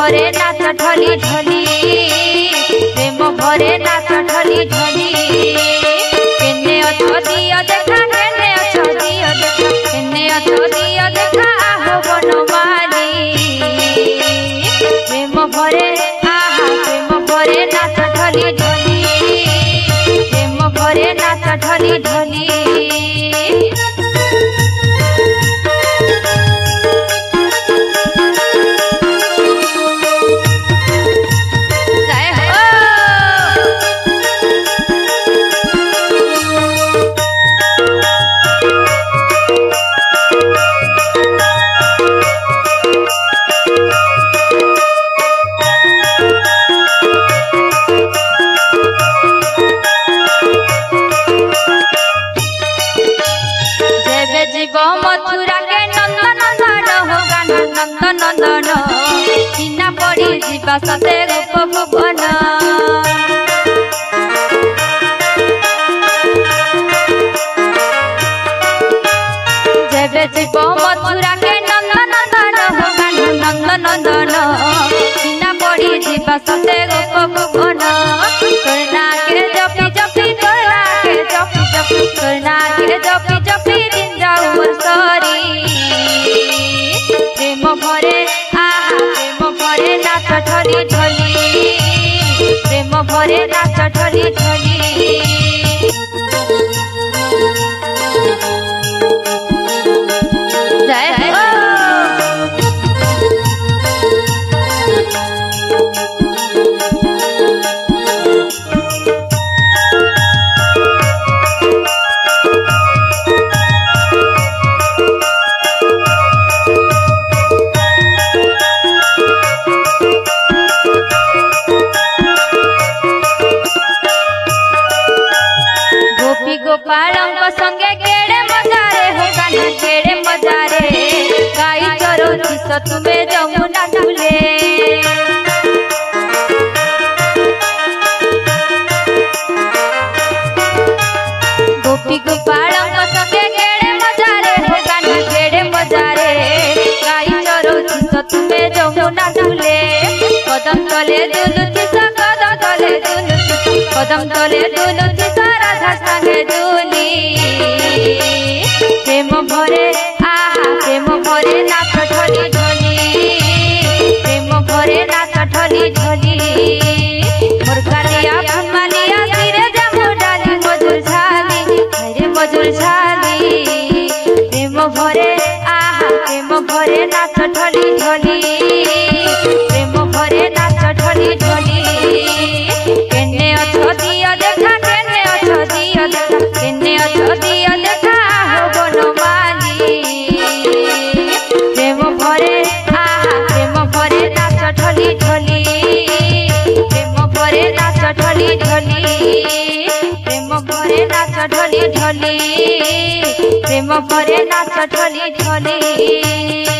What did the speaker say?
भरे नाच ढली ढली प्रेम भरे नाच ढली ढली केने अछो दिया देखा केने अछो दिया देखा केने अछो दिया देखा आहो बनमाली प्रेम भरे आहा प्रेम भरे नाच ढली ढली प्रेम भरे नाच ढली ढली मथुरा के नंदन नंदन हो गान नंदन नंदन चिन्ना पड़ी जीवा सते गोप भुवन जेबे जीव मथुरा के नंदन नंदन हो गान नंदन नंदन चिन्ना पड़ी जीवा सते गोप भुवन करना के जपी जपी करना के जपी जपी करना के जपी जपी दिन जाऊ सरी प्रेम भरे आहा प्रेम भरे नाच ढली ढली प्रेम भरे नाच ढली ढली जय हो गोपालंक संगे केड़े मजारे हो गाना केड़े मजारे गाई चरो सत में जमुना झूले गोपी गोपालंक संगे केड़े मजारे हो गाना केड़े मजारे गाई चरो सत में जमुना झूले कदम तले दुलुची सा कदम तले दुलुची कदम तले दुलुची सा राधा संगे दुली प्रेम भरे आहा प्रेम भरे नाच ढली ढली प्रेम भरे नाच ढली ढली मुर्गालिया फुलमालिया सिरे जामु डाली मधुर झाली हरे मधुर झाली प्रेम भरे आहा प्रेम भरे नाच ढली ढली प्रेम भरे नाच ढली ढली केने अछो दिया देखा केने अछो दिया देखा केने अछो दिया देखा हो बनमाली प्रेम भरे आहा प्रेम भरे नाच ढली ढली प्रेम भरे नाच ढली ढली प्रेम भरे नाच ढली ढली प्रेम भरे नाच ढली ढली।